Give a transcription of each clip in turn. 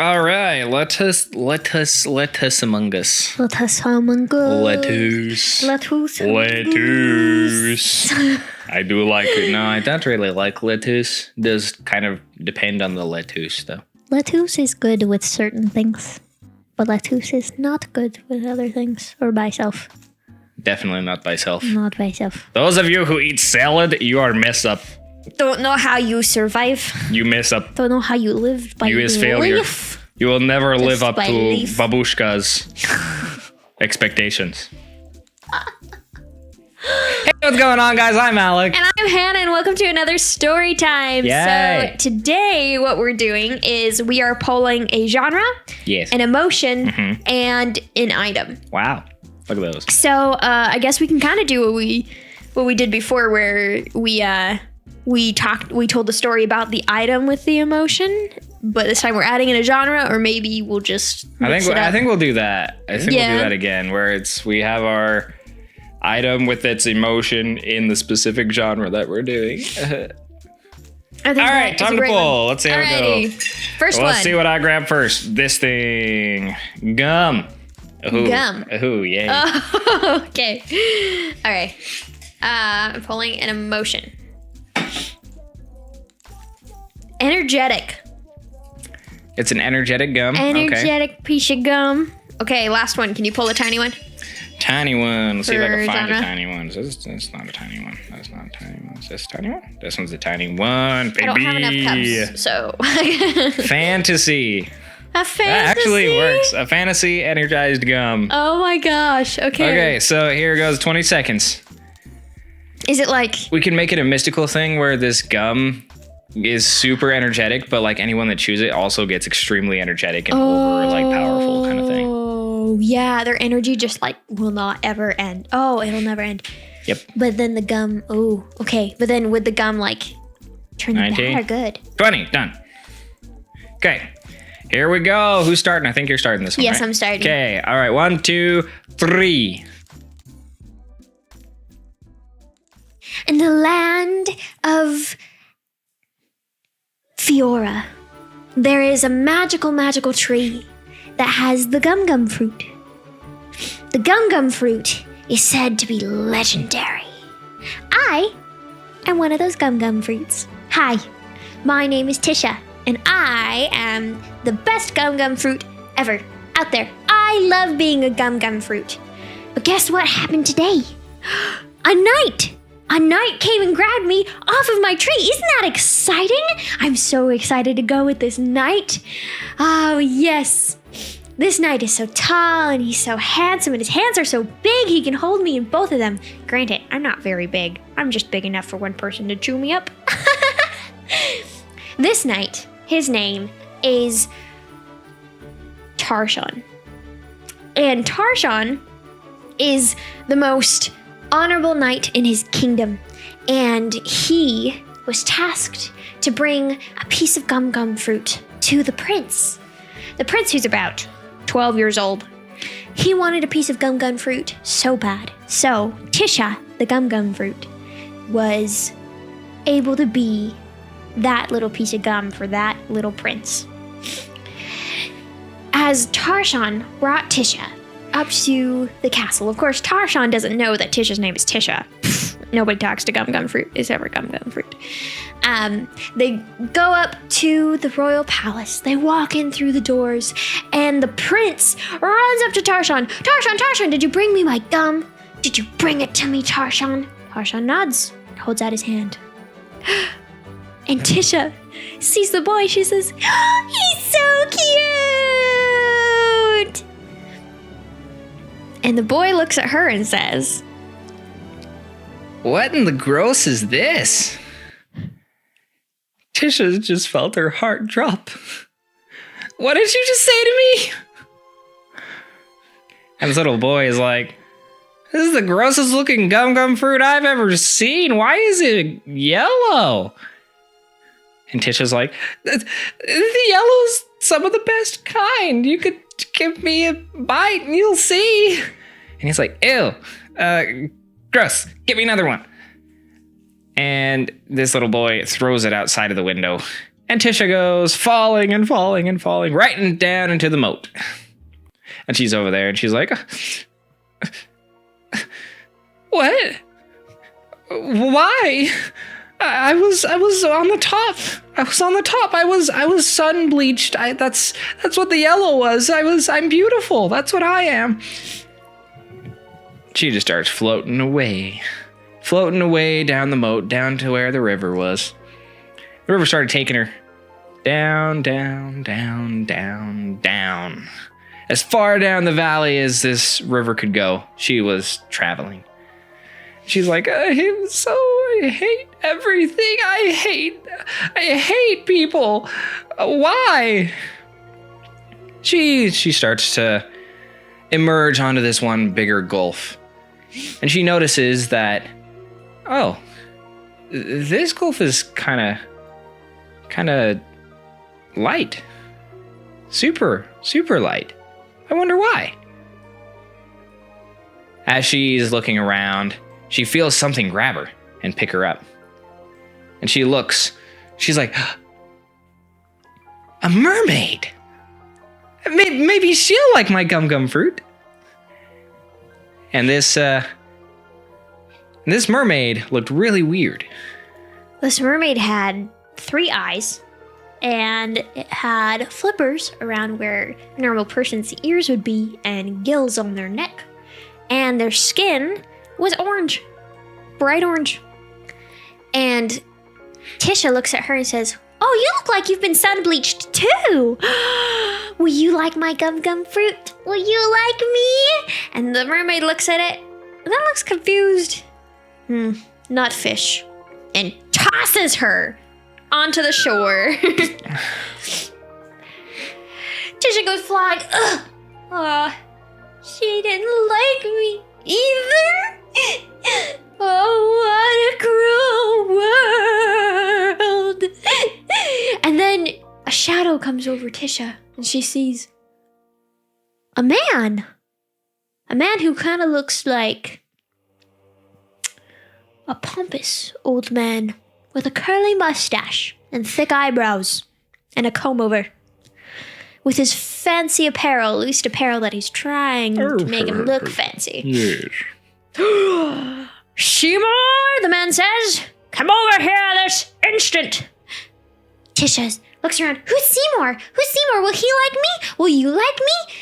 All right, lettuce among us. Lettuce among us. Lettuce. I do like it. No, I don't really like lettuce. It does kind of depend on the lettuce, though. Lettuce is good with certain things, but lettuce is not good with other things or by itself. Definitely not by self. Not by itself. Those of you who eat salad, you are mess up. Don't know how you survive. You mess up. Don't know how you live by You is failure. You will never live up to leaf. Babushka's expectations. Hey, what's going on, guys? I'm Alec. And I'm Hannah, and welcome to another story time. Yay. So today what we're doing is we are polling a genre, Yes. an emotion, and an item. Wow. Look at those. So I guess we can kind of do what we did before, where we told the story about the item with the emotion, but this time we're adding in a genre, or maybe we'll just I think we'll do that. I think we'll do that again, where we have our item with its emotion in the specific genre that we're doing. All right, time to pull. Let's see how we go. First one. Let's see what I grab first. This thing. Gum. Ooh. Gum. Ooh, yeah. Oh, okay. All right. I'm pulling an emotion. Energetic. It's an energetic gum. Energetic piece of gum. Okay, last one. Can you pull a tiny one? Tiny one. Let's see if I can find genre. a tiny one. That's not a tiny one. That's not a tiny one. Is this a tiny one? This one's a tiny one, baby. I don't have enough cups, so. Fantasy. A fantasy? That actually works. A fantasy energized gum. Oh my gosh. Okay. Okay, so here goes 20 seconds. Is it like... We can make it a mystical thing where this gum is super energetic, but like anyone that chews it also gets extremely energetic and over like powerful kind of thing. Oh, yeah. Their energy just like will not ever end. Oh, it'll never end. Yep. But then the gum... Oh, okay. But then would the gum like turn them 19. bad or good? 20, done. Okay. Here we go. Who's starting? I think you're starting this one. Yes, right? I'm starting. Okay. All right. 1, 2, 3. In the land of Fiora, there is a magical tree that has the gum fruit. The gum fruit is said to be legendary. I am one of those gum fruits. Hi, my name is Tisha, and I am the best gum fruit ever out there. I love being a gum fruit. But guess what happened today? A knight came and grabbed me off of my tree. Isn't that exciting? I'm so excited to go with this knight. Oh, yes. This knight is so tall and he's so handsome and his hands are so big he can hold me in both of them. Granted, I'm not very big. I'm just big enough for one person to chew me up. This knight, his name is Tarshan. And Tarshan is the most honorable knight in his kingdom, and he was tasked to bring a piece of gum fruit to the prince who's about 12 years old. He wanted a piece of gum fruit so bad, so Tisha, the gum fruit, was able to be that little piece of gum for that little prince. As Tarshan brought Tisha up to the castle. Of course, Tarshan doesn't know that Tisha's name is Tisha. Nobody talks to gum fruit. Is ever gum fruit. They go up to the royal palace. They walk in through the doors, and the prince runs up to Tarshan. Tarshan, did you bring me my gum? Did you bring it to me, Tarshan? Tarshan nods, holds out his hand. And Tisha sees the boy. She says, "He's so cute!" And the boy looks at her and says, What in the gross is this? Tisha just felt her heart drop. What did you just say to me? And this little boy is like, this is the grossest looking gum fruit I've ever seen. Why is it yellow? And Tisha's like, the yellow's some of the best kind. You could give me a bite and you'll see. And he's like, ew, gross, give me another one. And this little boy throws it outside of the window And Tisha goes falling and falling and falling right down into the moat. And she's over there and she's like, what? Why? I was on the top. I was on the top. I was sun bleached. That's what the yellow was. I'm beautiful. That's what I am. She just starts floating away down the moat, down to where the river was. The river started taking her down, down, down, down, down. As far down the valley as this river could go, she was traveling. She's like, I hate everything. I hate people. Why? She starts to emerge onto this one bigger gulf. And she notices that, oh, this gulf is kind of light. Super light. I wonder why. As she's looking around, she feels something grab her and pick her up. And she looks. She's like, a mermaid. Maybe she'll like my gum fruit. And this mermaid looked really weird. This mermaid had 3 eyes, and it had flippers around where a normal person's ears would be, and gills on their neck. And their skin was orange, bright orange. And Tisha looks at her and says, oh, you look like you've been sun bleached too. Will you like my gum fruit? Will you like me? And the mermaid looks at it and then looks confused. Not fish. And tosses her onto the shore. Tisha goes flying. She didn't like me either. Oh, what a cruel world. And then a shadow comes over Tisha, and she sees a man. A man who kind of looks like a pompous old man with a curly mustache and thick eyebrows and a comb over. With his fancy apparel, at least apparel that he's trying to make him look fancy. Yes. Seymour, the man says, come over here this instant. Tisha looks around. Who's Seymour? Who's Seymour? Will he like me? Will you like me?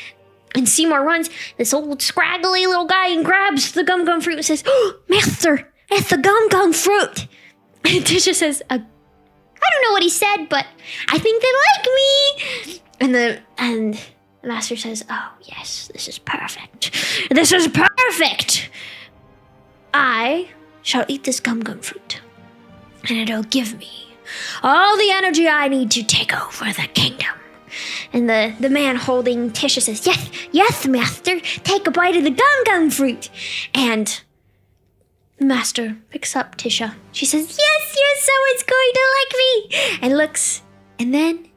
And Seymour runs, this old scraggly little guy, and grabs the gum fruit and says, oh, Master, it's the gum fruit. And Tisha says, I don't know what he said, but I think they like me. And the master says, oh, yes, this is perfect. This is perfect. I shall eat this gum fruit, and it'll give me all the energy I need to take over the kingdom. And the man holding Tisha says, yes, master, take a bite of the gum fruit. And the master picks up Tisha. She says, yes, someone's going to like me. And looks, and then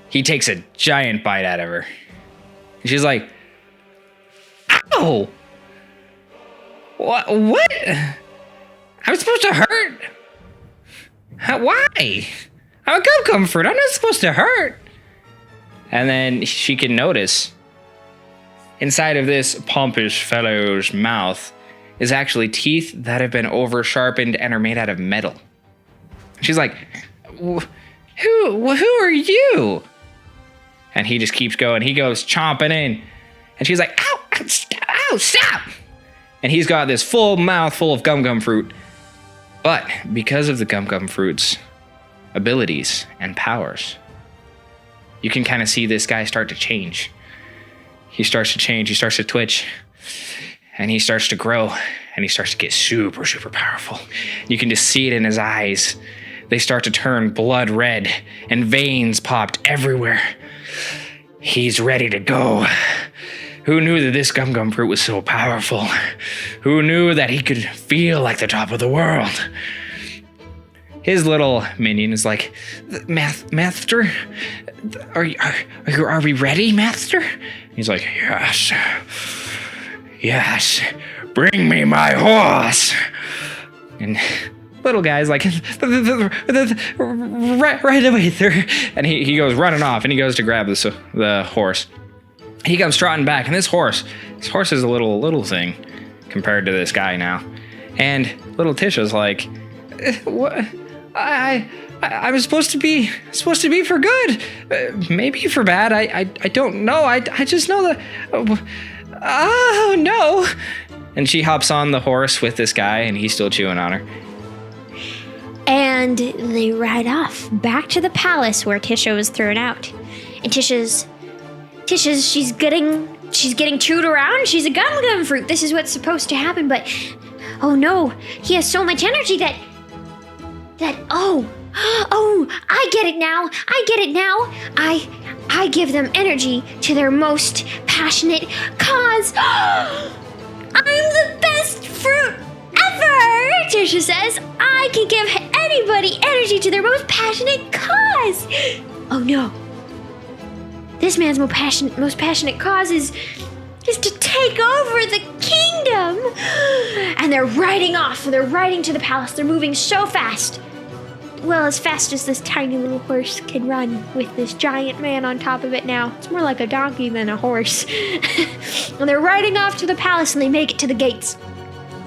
he takes a giant bite out of her. And she's like, ow! What? I'm supposed to hurt? Why? I'm a gum fruit. I'm not supposed to hurt. And then she can notice inside of this pompous fellow's mouth is actually teeth that have been over sharpened and are made out of metal. She's like, who are you? And he just keeps going. He goes chomping in. And she's like, ow, stop. And he's got this full mouth full of gum fruit. But because of the gum fruit's abilities and powers, you can kind of see this guy start to change. He starts to change. He starts to twitch. And he starts to grow. And he starts to get super powerful. You can just see it in his eyes. They start to turn blood red. And veins popped everywhere. He's ready to go. Who knew that this gum fruit was so powerful? Who knew that he could feel like the top of the world? His little minion is like, Master, are we ready, Master? He's like, yes, bring me my horse. little guy's like, right away, sir. And he goes running off, and he goes to grab the horse. He comes trotting back, and this horse is a little thing compared to this guy now. And little Tisha's like, what? I'm supposed to be for good, maybe for bad. I don't know. I just know that. Oh no! And she hops on the horse with this guy, and he's still chewing on her. And they ride off back to the palace where Tisha was thrown out. And Tisha's she's getting chewed around. She's a gum fruit. This is what's supposed to happen, but oh no, he has so much energy that oh, I get it now. I give them energy to their most passionate cause. I'm the best fruit ever, Tisha says. I can give anybody energy to their most passionate cause. Oh no. This man's most passionate cause is to take over the kingdom. And they're riding off. They're riding to the palace. They're moving so fast. Well, as fast as this tiny little horse can run with this giant man on top of it now. It's more like a donkey than a horse. And they're riding off to the palace, and they make it to the gates.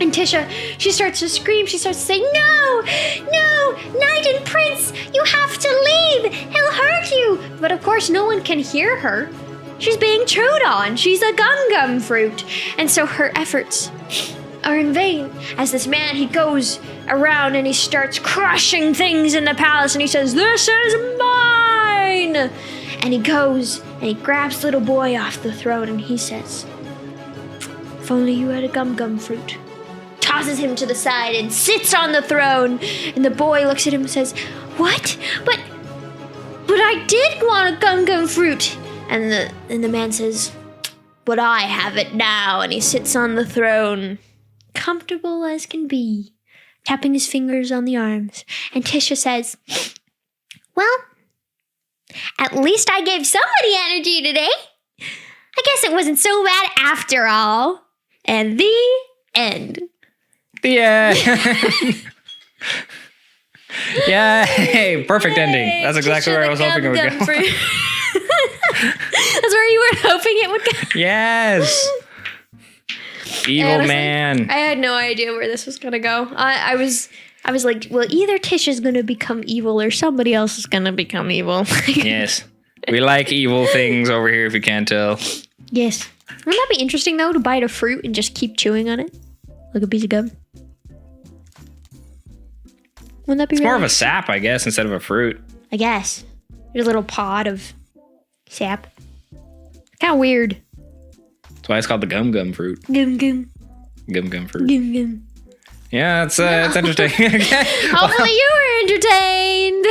And Tisha, she starts to scream. She starts to say, no, Knight and Prince, you have to leave. He'll hurt you. But of course, no one can hear her. She's being chewed on. She's a gum fruit. And so her efforts are in vain, as this man, he goes around and he starts crushing things in the palace, and he says, this is mine. And he goes and he grabs little boy off the throne, and he says, if only you had a gum fruit. Tosses him to the side and sits on the throne. And the boy looks at him and says, what? But I did want a gum fruit. And the man says, but I have it now. And he sits on the throne, comfortable as can be, tapping his fingers on the arms. And Tisha says, well, at least I gave somebody energy today. I guess it wasn't so bad after all. And the end. The end. Yay! Perfect ending. That's exactly where I was hoping it would go. That's where you were hoping it would go? Yes. Evil man. I had no idea where this was gonna go. I was like, well, either Tisha's gonna become evil or somebody else is gonna become evil. Yes. We like evil things over here, if you can't tell. Yes. Wouldn't that be interesting, though, to bite a fruit and just keep chewing on it? Like a piece of gum? Wouldn't that be It's more of a sap, I guess, instead of a fruit. I guess. There's a little pod of sap. Kind of weird. That's why it's called the gum fruit. Gum Fruit. Gum. Yeah, it's interesting. Hopefully you were entertained.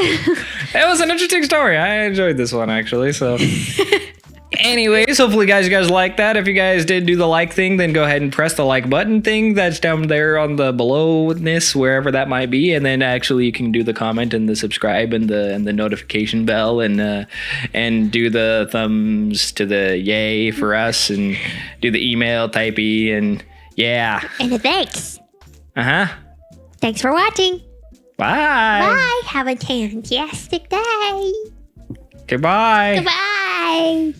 It was an interesting story. I enjoyed this one, actually, so... Anyways, hopefully you guys like that. If you guys did do the like thing, then go ahead and press the like button thing that's down there on the belowness, wherever that might be. And then actually you can do the comment and the subscribe and the notification bell and do the thumbs to the yay for us and do the email typey and yeah. And a thanks. Uh-huh. Thanks for watching. Bye. Bye. Have a fantastic day. Goodbye. Goodbye.